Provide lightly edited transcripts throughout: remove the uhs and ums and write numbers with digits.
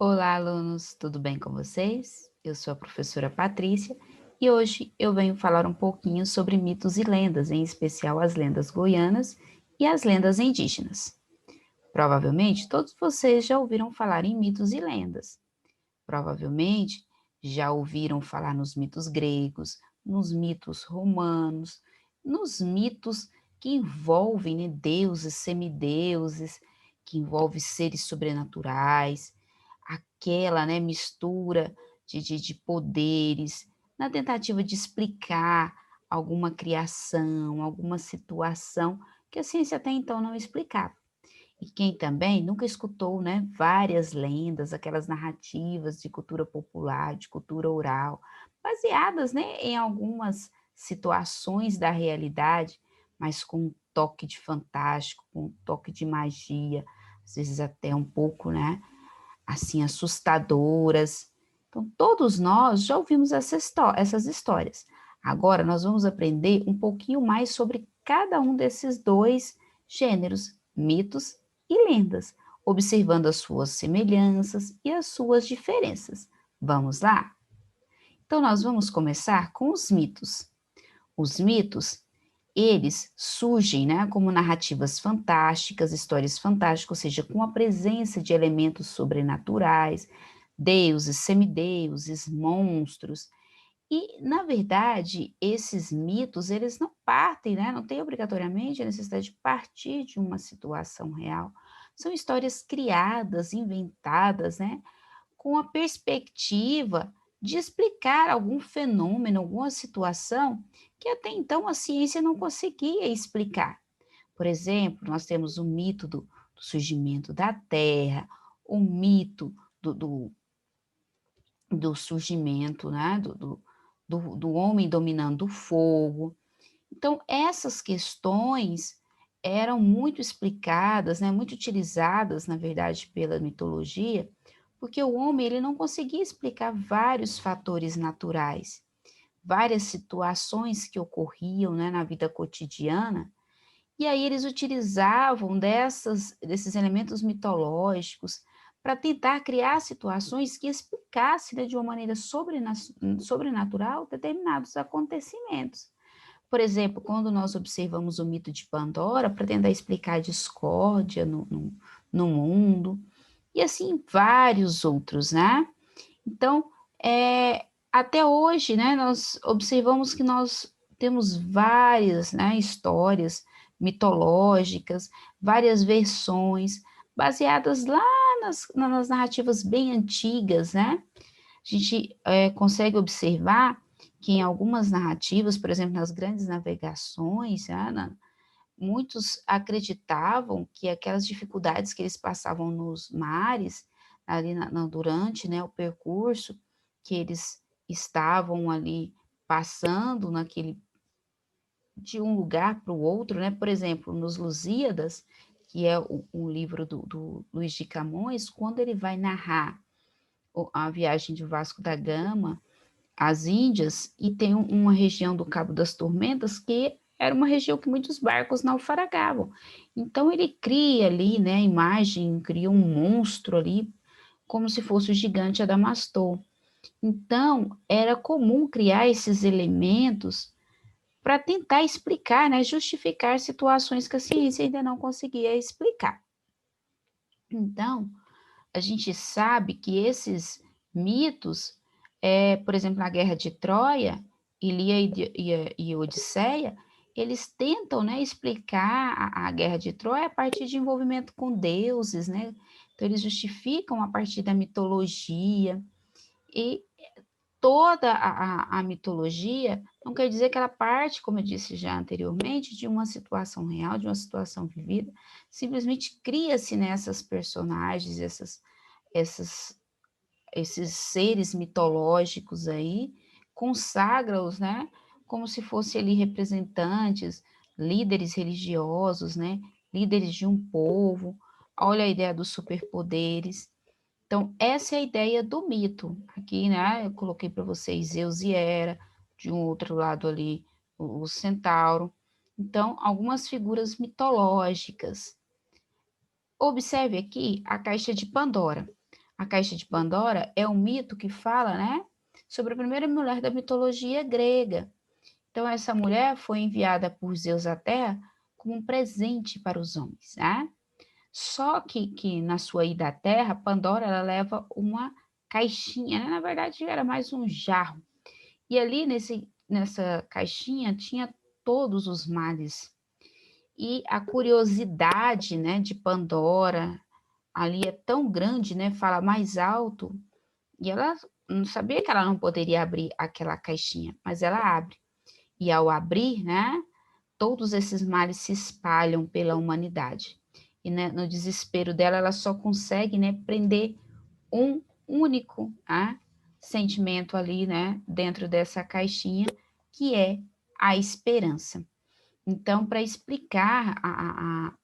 Olá, alunos, tudo bem com vocês? Eu sou a professora Patrícia e hoje eu venho falar um pouquinho sobre mitos e lendas, em especial as lendas goianas e as lendas indígenas. Provavelmente todos vocês já ouviram falar em mitos e lendas. Provavelmente já ouviram falar nos mitos gregos, nos mitos romanos, nos mitos que envolvem, né, deuses, semideuses, que envolvem seres sobrenaturais, aquela, né, mistura de poderes, na tentativa de explicar alguma criação, alguma situação que a ciência até então não explicava. E quem também nunca escutou, né, várias lendas, aquelas narrativas de cultura popular, de cultura oral, baseadas, né, em algumas situações da realidade, mas com um toque de fantástico, com um toque de magia, às vezes até um pouco, né, assim, assustadoras. Então, todos nós já ouvimos essas histórias. Agora, nós vamos aprender um pouquinho mais sobre cada um desses dois gêneros, mitos e lendas, observando as suas semelhanças e as suas diferenças. Vamos lá? Então, nós vamos começar com os mitos. Os mitos, eles surgem, né, como narrativas fantásticas, histórias fantásticas, ou seja, com a presença de elementos sobrenaturais, deuses, semideuses, monstros. E, na verdade, esses mitos, eles não partem, né, não tem obrigatoriamente a necessidade de partir de uma situação real. São histórias criadas, inventadas, né, com a perspectiva de explicar algum fenômeno, alguma situação que até então a ciência não conseguia explicar. Por exemplo, nós temos o mito do surgimento da Terra, o mito do, do, do surgimento, né, do homem dominando o fogo. Então, essas questões eram muito explicadas, né, muito utilizadas, na verdade, pela mitologia, porque o homem ele não conseguia explicar vários fatores naturais, várias situações que ocorriam, né, na vida cotidiana, e aí eles utilizavam desses elementos mitológicos para tentar criar situações que explicassem, né, de uma maneira sobrenatural determinados acontecimentos. Por exemplo, quando nós observamos o mito de Pandora para tentar explicar a discórdia no mundo, e assim vários outros, né? Então, até hoje, né, nós observamos que nós temos várias, né, histórias mitológicas, várias versões, baseadas lá nas narrativas bem antigas, né? A gente consegue observar que em algumas narrativas, por exemplo, nas grandes navegações, né, muitos acreditavam que aquelas dificuldades que eles passavam nos mares, ali durante, né, o percurso que eles estavam ali passando de um lugar para o outro, né? Por exemplo, nos Lusíadas, que é o livro do Luís de Camões, quando ele vai narrar a viagem de Vasco da Gama às Índias, e tem uma região do Cabo das Tormentas que era uma região que muitos barcos naufragavam. Então ele cria ali, né, a imagem, cria um monstro ali, como se fosse o gigante Adamastor. Então, era comum criar esses elementos para tentar explicar, né, justificar situações que a ciência ainda não conseguia explicar. Então, a gente sabe que esses mitos, por exemplo, na Guerra de Troia, Ilíada e Odisseia, eles tentam, né, explicar a Guerra de Troia a partir de envolvimento com deuses, né? Então, eles justificam a partir da mitologia, e toda a mitologia não quer dizer que ela parte, como eu disse já anteriormente, de uma situação real, de uma situação vivida, simplesmente cria-se nessas personagens, essas, esses seres mitológicos aí, consagra-os, né, como se fossem ali representantes, líderes religiosos, né, líderes de um povo. Olha a ideia dos superpoderes. Então, essa é a ideia do mito. Aqui, né, eu coloquei para vocês Zeus e Hera, de um outro lado ali, o centauro. Então, algumas figuras mitológicas. Observe aqui a caixa de Pandora. A caixa de Pandora é um mito que fala, né, sobre a primeira mulher da mitologia grega. Então, essa mulher foi enviada por Zeus à Terra como um presente para os homens, né? Só que na sua ida à Terra, Pandora ela leva uma caixinha, né? Na verdade era mais um jarro. E ali nessa caixinha tinha todos os males. E a curiosidade, né, de Pandora ali é tão grande, né? Fala mais alto. E ela não sabia que ela não poderia abrir aquela caixinha, mas ela abre. E ao abrir, né, todos esses males se espalham pela humanidade. E né, no desespero dela, ela só consegue, né, prender um único, tá, sentimento ali, né, dentro dessa caixinha, que é a esperança. Então, para explicar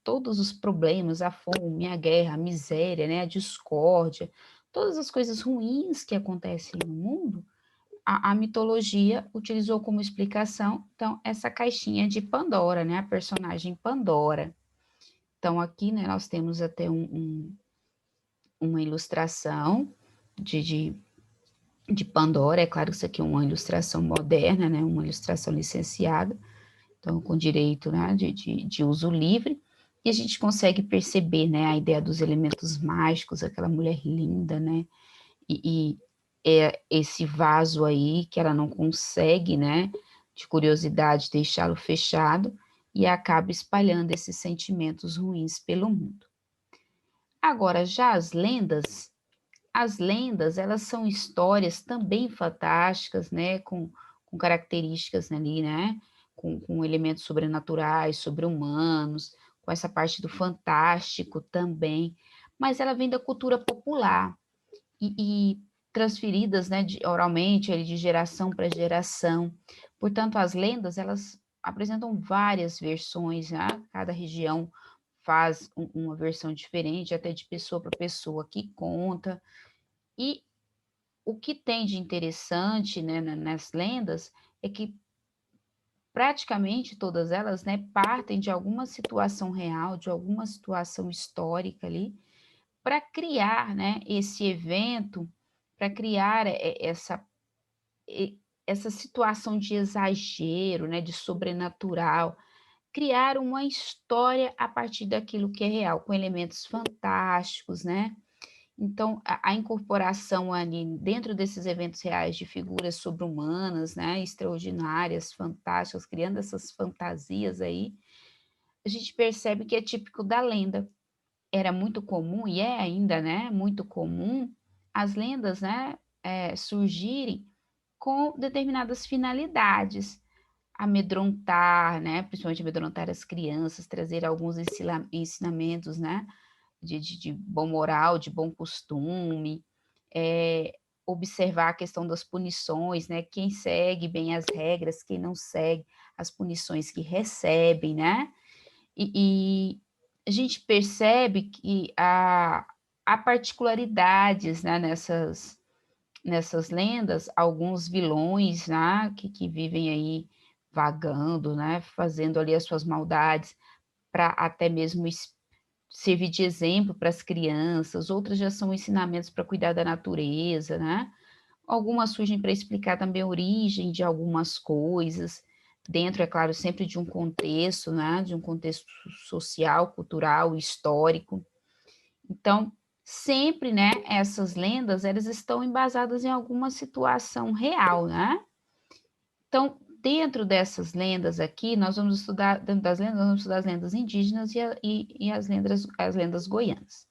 todos os problemas, a fome, a guerra, a miséria, né, a discórdia, todas as coisas ruins que acontecem no mundo, a mitologia utilizou como explicação, então, essa caixinha de Pandora, né, a personagem Pandora. Então, aqui, né, nós temos até uma ilustração de Pandora, é claro que isso aqui é uma ilustração moderna, né, uma ilustração licenciada, então, com direito, né, de uso livre, e a gente consegue perceber, né, a ideia dos elementos mágicos, aquela mulher linda, né, e é esse vaso aí que ela não consegue, né, de curiosidade, deixá-lo fechado e acaba espalhando esses sentimentos ruins pelo mundo. Agora, já as lendas, elas são histórias também fantásticas, né, com características ali, né, com elementos sobrenaturais, sobre-humanos, com essa parte do fantástico também, mas ela vem da cultura popular e transferidas, né, oralmente, ali, de geração para geração. Portanto, as lendas, elas apresentam várias versões, né? Cada região faz uma versão diferente, até de pessoa para pessoa que conta. E o que tem de interessante, né, nas lendas é que praticamente todas elas, né, partem de alguma situação real, de alguma situação histórica ali, para criar, né, esse evento, para criar essa situação de exagero, né, de sobrenatural, criar uma história a partir daquilo que é real, com elementos fantásticos, né? Então, a incorporação ali dentro desses eventos reais de figuras sobre-humanas, né, extraordinárias, fantásticas, criando essas fantasias aí, a gente percebe que é típico da lenda. Era muito comum, e é ainda, né, muito comum, as lendas, né, surgirem com determinadas finalidades, amedrontar, né, principalmente amedrontar as crianças, trazer alguns ensinamentos, né, de bom moral, de bom costume, é, observar a questão das punições, né, quem segue bem as regras, quem não segue, as punições que recebem, né, e a gente percebe que há particularidades, né, nessas lendas, alguns vilões, né, que vivem aí vagando, né, fazendo ali as suas maldades para até mesmo servir de exemplo para as crianças, outras já são ensinamentos para cuidar da natureza, né? Algumas surgem para explicar também a origem de algumas coisas, dentro, é claro, sempre de um contexto, né? De um contexto social, cultural, histórico. Então, sempre, né, essas lendas, elas estão embasadas em alguma situação real, né? Então, dentro dessas lendas aqui, nós vamos estudar, dentro das lendas, nós vamos estudar as lendas indígenas e as lendas goianas.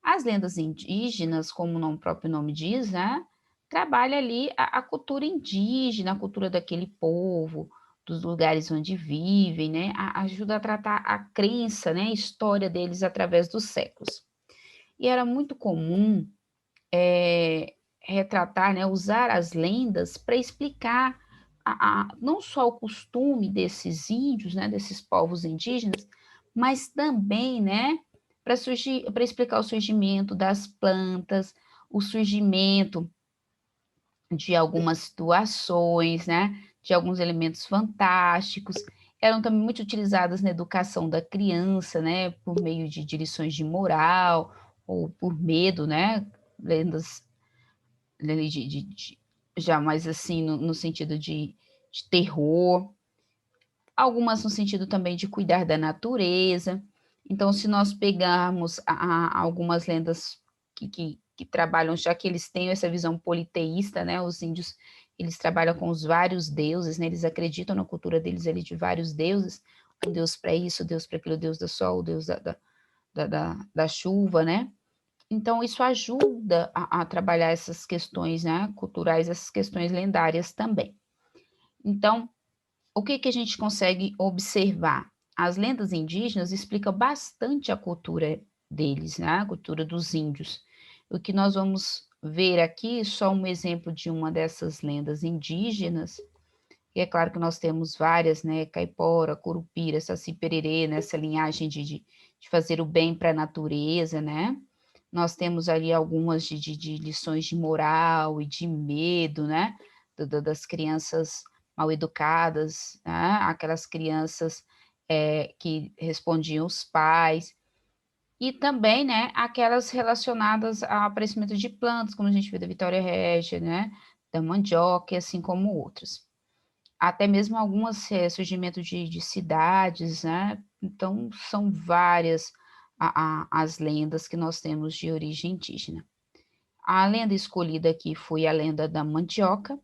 As lendas indígenas, como o próprio nome diz, né, trabalha ali a cultura indígena, a cultura daquele povo, dos lugares onde vivem, né, ajuda a tratar a crença, né, a história deles através dos séculos. E era muito comum retratar, né, usar as lendas para explicar não só o costume desses índios, né, desses povos indígenas, mas também, né, para explicar o surgimento das plantas, o surgimento de algumas situações, né, de alguns elementos fantásticos. Eram também muito utilizadas na educação da criança, né, por meio de lições de moral ou por medo, né, lendas já mais assim no sentido de terror, algumas no sentido também de cuidar da natureza. Então, se nós pegarmos algumas lendas que trabalham, já que eles têm essa visão politeísta, né? Os índios, eles trabalham com os vários deuses, né? Eles acreditam na cultura deles ali de vários deuses, um deus para isso, deus para aquilo, deus do sol, deus da chuva, né? Então, isso ajuda a trabalhar essas questões, né, culturais, essas questões lendárias também. Então, o que a gente consegue observar? As lendas indígenas explicam bastante a cultura deles, né? A cultura dos índios. O que nós vamos ver aqui, só um exemplo de uma dessas lendas indígenas, e é claro que nós temos várias, né? Caipora, Curupira, Saci-Pererê, nessa linhagem de fazer o bem para a natureza, né? Nós temos ali algumas de lições de moral e de medo, né? Das crianças mal educadas, né? Aquelas crianças que respondiam os pais, e também, né, aquelas relacionadas ao aparecimento de plantas, como a gente viu da Vitória Régia, né? Da mandioca, assim como outras. Até mesmo algumas surgimento de cidades, né? Então, são várias as lendas que nós temos de origem indígena. A lenda escolhida aqui foi a lenda da mandioca,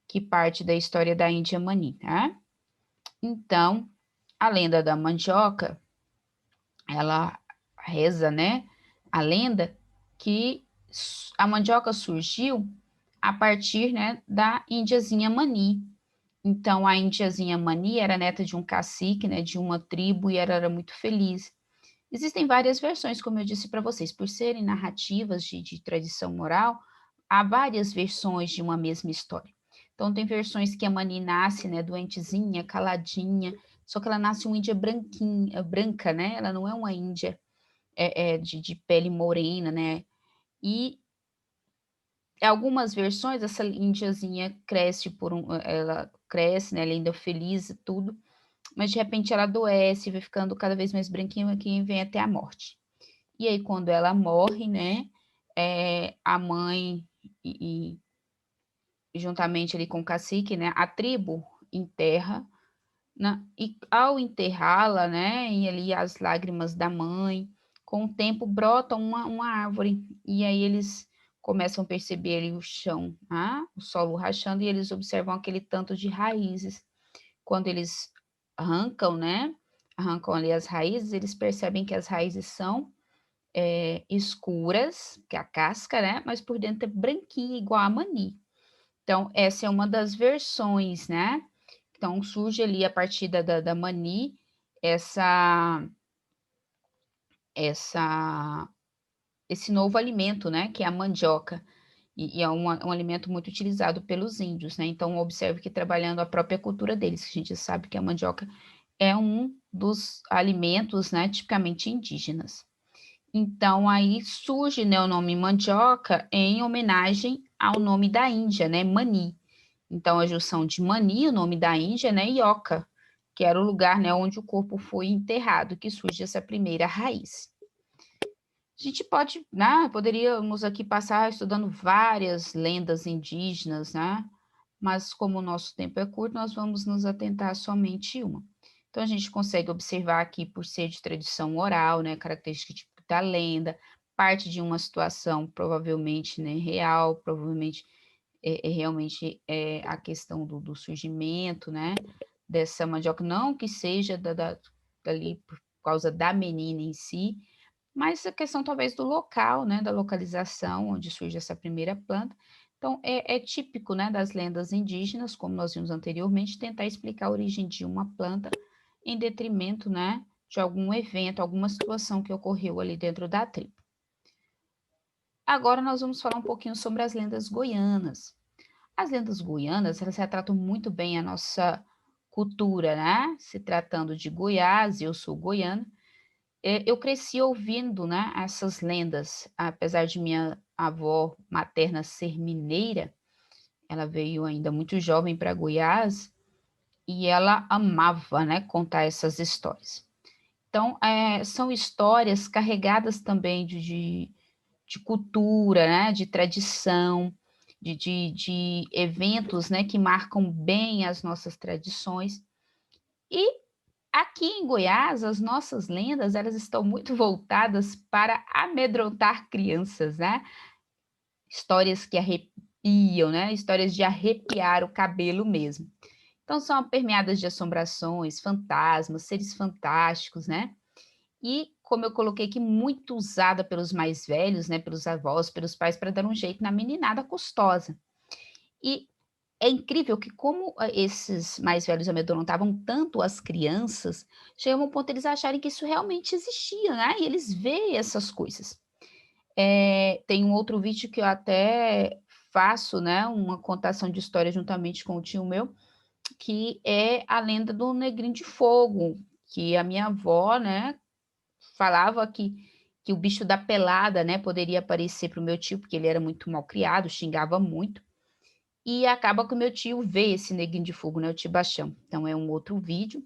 que parte da história da Índia Mani, né? Então, a lenda da mandioca, ela reza, né? A lenda que a mandioca surgiu a partir, né, da Índiazinha Mani. Então, a Índiazinha Mani era neta de um cacique, né, de uma tribo, e ela era muito feliz. Existem várias versões, como eu disse para vocês, por serem narrativas de tradição oral, há várias versões de uma mesma história. Então, tem versões que a Mani nasce, né, doentezinha, caladinha, só que ela nasce uma índia branquinha, branca, né? Ela não é uma índia de pele morena, né? E algumas versões, essa índiazinha cresce ela cresce, né? Ela ainda é feliz e tudo, mas de repente ela adoece, vai ficando cada vez mais branquinha, que vem até a morte. E aí, quando ela morre, né, a mãe e juntamente ali com o cacique, né, a tribo enterra, né, e ao enterrá-la, né, e ali as lágrimas da mãe, com o tempo brota uma árvore, e aí eles começam a perceber ali o chão, o solo rachando, e eles observam aquele tanto de raízes. Quando eles arrancam, né, arrancam ali as raízes, eles percebem que as raízes são escuras, que é a casca, né? Mas por dentro é branquinha, igual a mani. Então, essa é uma das versões, né? Então, surge ali a partir da mani essa, essa, esse novo alimento, né? Que é a mandioca. E é um alimento muito utilizado pelos índios, né? Então, observe que trabalhando a própria cultura deles, que a gente sabe que a mandioca é um dos alimentos, né? Tipicamente indígenas. Então, aí surge, né, o nome mandioca em homenagem ao nome da Índia, né, Mani. Então, a junção de Mani, o nome da Índia, né, e Oca, que era o lugar, né, onde o corpo foi enterrado, que surge essa primeira raiz. A gente pode, né, poderíamos aqui passar estudando várias lendas indígenas, né, mas como o nosso tempo é curto, nós vamos nos atentar somente uma. Então, a gente consegue observar aqui, por ser de tradição oral, né, característica típica da lenda, parte de uma situação provavelmente, né, real, provavelmente realmente a questão do surgimento, né, dessa mandioca, não que seja dali por causa da menina em si, mas a questão talvez do local, né, da localização onde surge essa primeira planta. Então, é típico, né, das lendas indígenas, como nós vimos anteriormente, tentar explicar a origem de uma planta em detrimento, né, de algum evento, alguma situação que ocorreu ali dentro da tribo. Agora nós vamos falar um pouquinho sobre as lendas goianas. As lendas goianas, elas retratam muito bem a nossa cultura, né? Se tratando de Goiás, eu sou goiana, eu cresci ouvindo, né, essas lendas, apesar de minha avó materna ser mineira, ela veio ainda muito jovem para Goiás e ela amava, né, contar essas histórias. Então, são histórias carregadas também de cultura, né, de tradição, de eventos, né, que marcam bem as nossas tradições. E aqui em Goiás, as nossas lendas, elas estão muito voltadas para amedrontar crianças, né? Histórias que arrepiam, né? Histórias de arrepiar o cabelo mesmo. Então, são permeadas de assombrações, fantasmas, seres fantásticos, né? E, como eu coloquei aqui, muito usada pelos mais velhos, né? Pelos avós, pelos pais, para dar um jeito na meninada custosa. E é incrível que como, esses mais velhos amedrontavam tanto as crianças, chegava um ponto eles acharem que isso realmente existia, né, e eles veem essas coisas. Tem um outro vídeo que eu até faço, né, uma contação de história juntamente com o tio meu, que é a lenda do Negrinho de Fogo, que a minha avó, né, falava que o bicho da pelada, né, poderia aparecer para o meu tio, porque ele era muito mal criado, xingava muito. E acaba que o meu tio vê esse neguinho de fogo, né, o tio Baixão. Então é um outro vídeo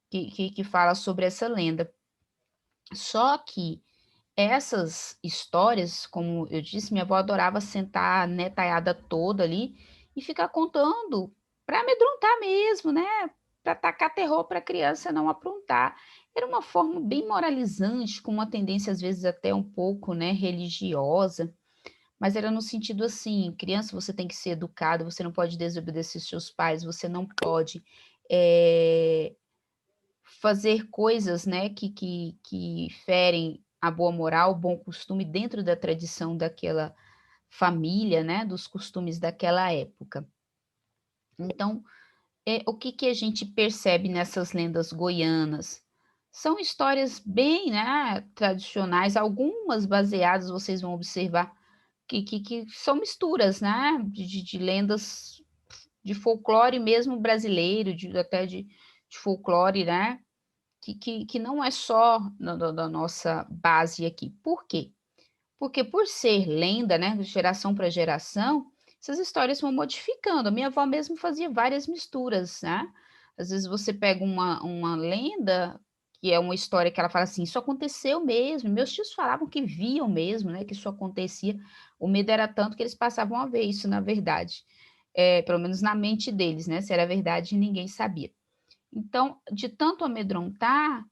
que fala sobre essa lenda. Só que essas histórias, como eu disse, minha avó adorava sentar a netaiada toda ali e ficar contando para amedrontar mesmo, né, para tacar terror para a criança não aprontar. Era uma forma bem moralizante, com uma tendência às vezes até um pouco, né, religiosa. Mas era no sentido assim: criança, você tem que ser educada, você não pode desobedecer seus pais, você não pode, eh, fazer coisas, né, que ferem a boa moral, o bom costume dentro da tradição daquela família, né, dos costumes daquela época. Então, o que que a gente percebe nessas lendas goianas? São histórias bem, né, tradicionais, algumas baseadas, vocês vão observar, que são misturas, né, de lendas de folclore mesmo brasileiro, até de folclore, né, que não é só da nossa base aqui. Por quê? Porque por ser lenda, né, de geração para geração, essas histórias vão modificando. A minha avó mesmo fazia várias misturas, né. Às vezes você pega uma lenda, que é uma história que ela fala assim: "Isso aconteceu mesmo", meus tios falavam que viam mesmo, né, que isso acontecia, o medo era tanto que eles passavam a ver isso na verdade, pelo menos na mente deles, né, se era verdade ninguém sabia. Então, de tanto amedrontar,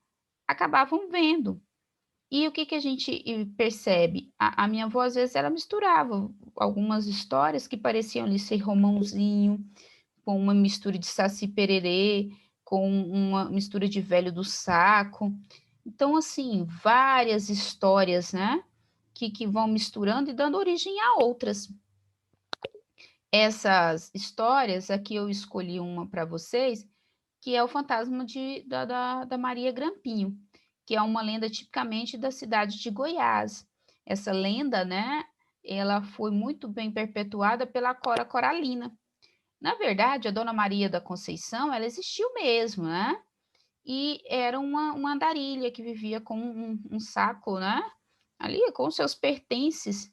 acabavam vendo. E o que que a gente percebe? A minha avó, às vezes, ela misturava algumas histórias que pareciam ali ser romãozinho, com uma mistura de Saci-Pererê, com uma mistura de Velho do Saco. Então, assim, várias histórias, né, que vão misturando e dando origem a outras. Essas histórias, aqui eu escolhi uma para vocês, que é o fantasma da Maria Grampinho, que é uma lenda tipicamente da cidade de Goiás. Essa lenda, né, ela foi muito bem perpetuada pela Cora Coralina. Na verdade, a Dona Maria da Conceição, ela existiu mesmo, né? E era uma andarilha que vivia com um saco, né? Ali com seus pertences.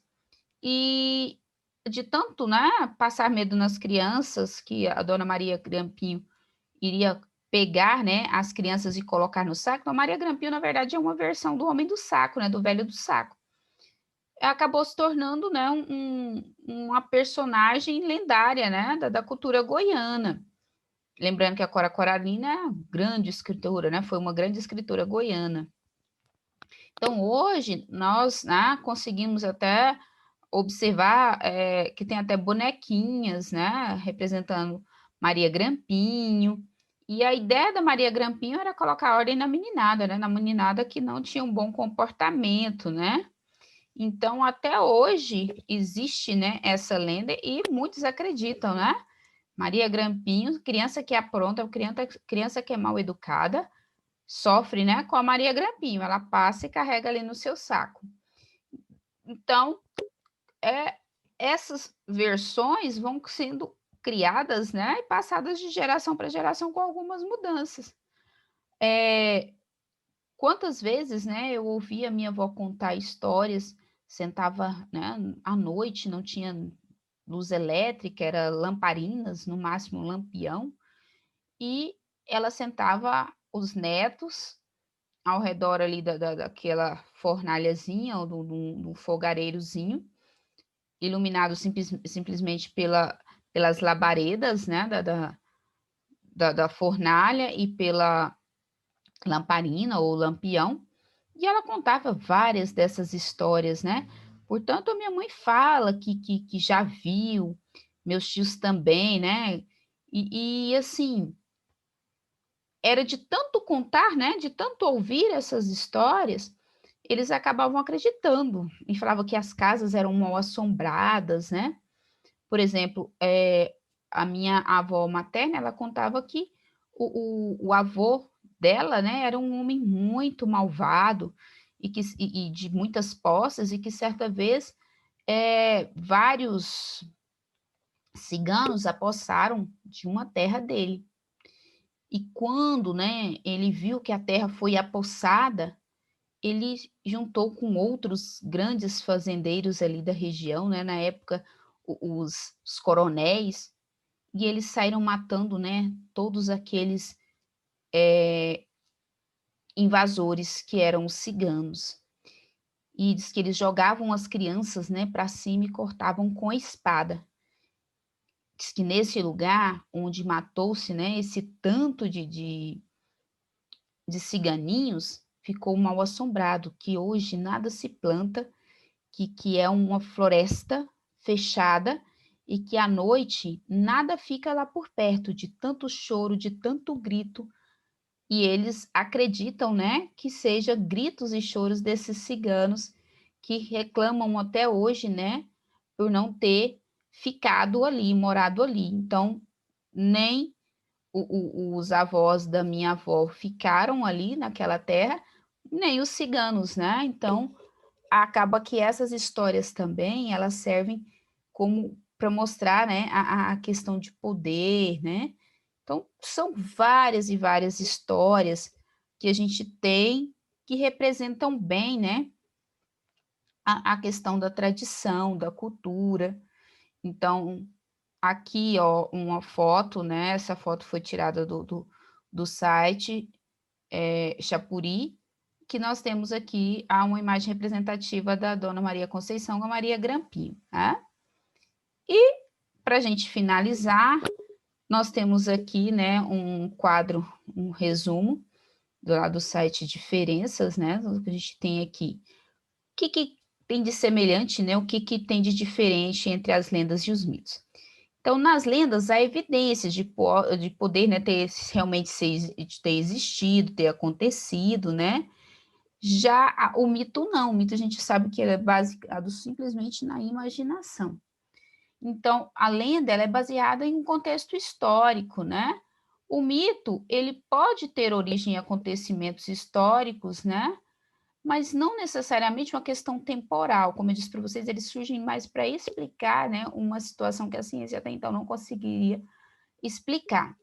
E de tanto, né, passar medo nas crianças, que a Dona Maria Grampinho iria pegar, né, as crianças e colocar no saco. A Maria Grampinho, na verdade, é uma versão do Homem do Saco, né, do Velho do Saco. Acabou se tornando, né, uma personagem lendária, né, da cultura goiana. Lembrando que a Cora Coralina é uma grande escritora, né, foi uma grande escritora goiana. Então, hoje, nós, né, conseguimos até observar, que tem até bonequinhas, né, representando Maria Grampinho. E a ideia da Maria Grampinho era colocar ordem na meninada, né, na meninada que não tinha um bom comportamento, né. Então, até hoje existe, né, essa lenda e muitos acreditam, né. Maria Grampinho, criança que apronta, criança que é mal educada, sofre, né, com a Maria Grampinho, ela passa e carrega ali no seu saco. Então, é, essas versões vão sendo criadas, né, e passadas de geração para geração com algumas mudanças. Eh, Quantas vezes, né, eu ouvia minha avó contar histórias, sentava, né, à noite, não tinha luz elétrica, era lamparinas, no máximo um lampião, e ela sentava os netos ao redor ali daquela fornalhazinha ou do fogareirozinho, iluminado simplesmente pelas labaredas, né, da fornalha e pela lamparina ou lampião, e ela contava várias dessas histórias, né? Portanto, a minha mãe fala que já viu, meus tios também, né? Assim, era de tanto contar, né? De tanto ouvir essas histórias, eles acabavam acreditando e falavam que as casas eram mal assombradas, né? Por exemplo, a minha avó materna, ela contava que o avô dela, né, era um homem muito malvado e de muitas posses, e que certa vez vários ciganos apossaram de uma terra dele. E quando, né, ele viu que a terra foi apossada, ele juntou com outros grandes fazendeiros ali da região, né, na época os coronéis, e eles saíram matando, né, todos aqueles invasores que eram os ciganos. E diz que eles jogavam as crianças, né, para cima e cortavam com a espada. Diz que nesse lugar onde matou-se, né, esse tanto de ciganinhos, ficou mal assombrado, que hoje nada se planta, que é uma floresta fechada e que à noite nada fica lá por perto, de tanto choro, de tanto grito. E eles acreditam, né, que seja gritos e choros desses ciganos que reclamam até hoje, né, por não ter ficado ali, morado ali. Então, nem os avós da minha avó ficaram ali naquela terra, nem os ciganos, né? Então, acaba que essas histórias também, elas servem como para mostrar, né, a questão de poder, né? Então, são várias e várias histórias que a gente tem que representam bem, né, a questão da tradição, da cultura. Então, aqui, ó, uma foto, né? Essa foto foi tirada do site Chapuri, que nós temos aqui uma imagem representativa da Dona Maria Conceição com a Maria Grampinho, né? E, para a gente finalizar, nós temos aqui, né, um quadro, um resumo do site Diferenças, né? O que a gente tem aqui. O que tem de semelhante, né? O que tem de diferente entre as lendas e os mitos? Então, nas lendas, há evidências de poder, né, realmente ter existido, ter acontecido, né? Já o mito não, o mito a gente sabe que ele é baseado simplesmente na imaginação. Então, a lenda ela é baseada em um contexto histórico, né? O mito, ele pode ter origem em acontecimentos históricos, né? Mas não necessariamente uma questão temporal. Como eu disse para vocês, eles surgem mais para explicar, né, uma situação que a ciência até então não conseguiria explicar.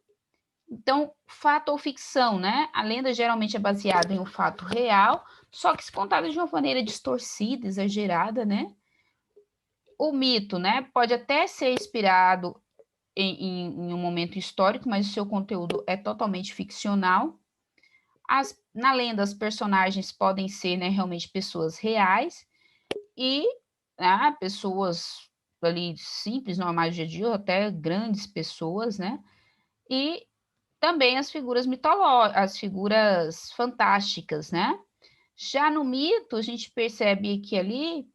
Então, fato ou ficção, né? A lenda geralmente é baseada em um fato real, só que se contada de uma maneira distorcida, exagerada, né? O mito, né, pode até ser inspirado em um momento histórico, mas o seu conteúdo é totalmente ficcional. Na lenda, as personagens podem ser, né, realmente pessoas reais e pessoas ali simples, normais do dia a dia, ou até grandes pessoas, né? E também as figuras mitológicas, as figuras fantásticas, né? Já no mito, a gente percebe que ali,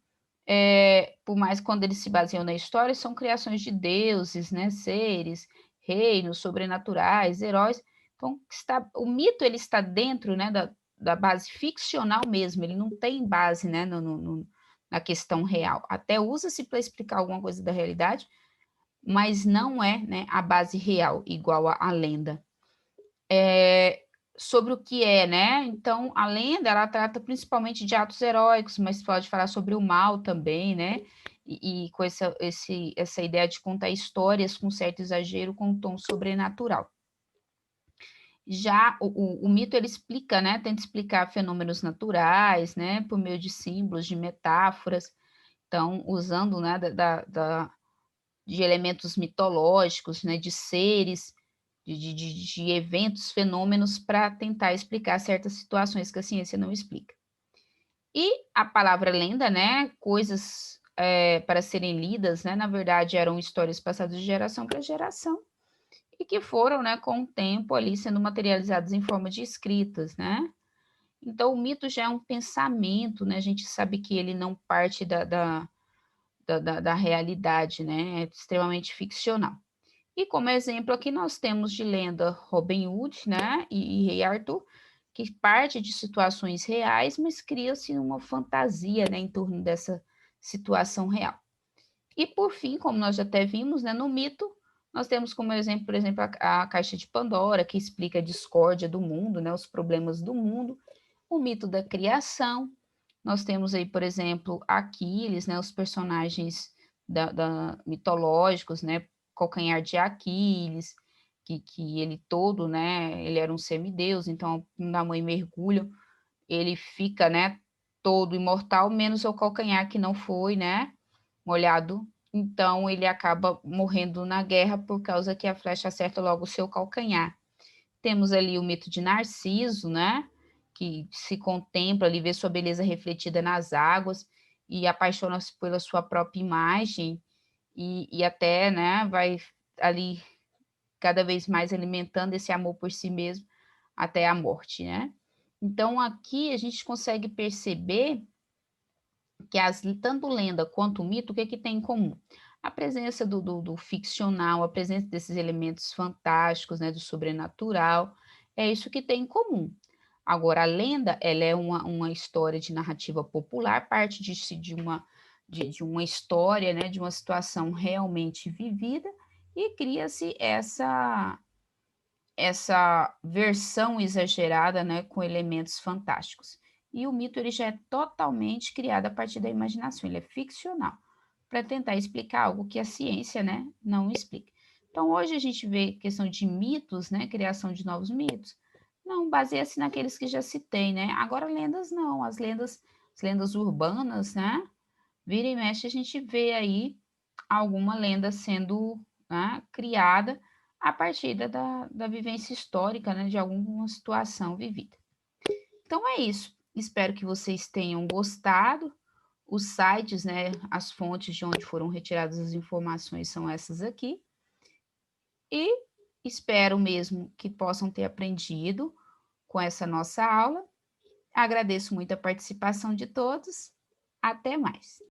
por mais quando eles se baseiam na história, são criações de deuses, né? Seres, reinos sobrenaturais, heróis. Então, o mito ele está dentro, né, da base ficcional mesmo, ele não tem base, né, na questão real. Até usa-se para explicar alguma coisa da realidade, mas não é, né, a base real, igual a lenda. Sobre o que é, né? Então, a lenda, ela trata principalmente de atos heróicos, mas pode falar sobre o mal também, né? E com essa ideia de contar histórias com certo exagero, com um tom sobrenatural. Já o mito, ele explica, né? Tenta explicar fenômenos naturais, né? Por meio de símbolos, de metáforas. Então, usando, né, de elementos mitológicos, né? De seres. de eventos, fenômenos para tentar explicar certas situações que a ciência não explica. E a palavra lenda, né, coisas, para serem lidas, né, na verdade eram histórias passadas de geração para geração, e que foram, né, com o tempo ali sendo materializadas em forma de escritas, né. Então o mito já é um pensamento, né, a gente sabe que ele não parte da realidade, né, é extremamente ficcional. E como exemplo aqui nós temos de lenda Robin Hood, né, e Rei Arthur, que parte de situações reais, mas cria-se uma fantasia, né, em torno dessa situação real. E por fim, como nós já até vimos, né, no mito, nós temos como exemplo, por exemplo, a caixa de Pandora, que explica a discórdia do mundo, né, os problemas do mundo, o mito da criação. Nós temos aí, por exemplo, Aquiles, né, os personagens mitológicos, né, calcanhar de Aquiles, que ele todo, né, ele era um semideus, então quando a mãe mergulha, ele fica, né, todo imortal, menos o calcanhar que não foi, né, molhado, então ele acaba morrendo na guerra por causa que a flecha acerta logo o seu calcanhar. Temos ali o mito de Narciso, né, que se contempla ali, vê sua beleza refletida nas águas e apaixona-se pela sua própria imagem e até, né, vai ali cada vez mais alimentando esse amor por si mesmo até a morte, né. Então aqui a gente consegue perceber que tanto lenda quanto mito, o que que tem em comum? A presença do ficcional, a presença desses elementos fantásticos, né, do sobrenatural, é isso que tem em comum. Agora a lenda, ela é uma história de narrativa popular, parte de uma história, né, de uma situação realmente vivida, e cria-se essa versão exagerada, né, com elementos fantásticos. E o mito ele já é totalmente criado a partir da imaginação, ele é ficcional, para tentar explicar algo que a ciência, né, não explica. Então hoje a gente vê questão de mitos, né, criação de novos mitos, não, baseia-se naqueles que já citei, né. Agora lendas não, as lendas urbanas, né, vira e mexe a gente vê aí alguma lenda sendo, né, criada a partir da vivência histórica, né, de alguma situação vivida. Então é isso, espero que vocês tenham gostado. Os sites, né, as fontes de onde foram retiradas as informações são essas aqui. E espero mesmo que possam ter aprendido com essa nossa aula. Agradeço muito a participação de todos. Até mais.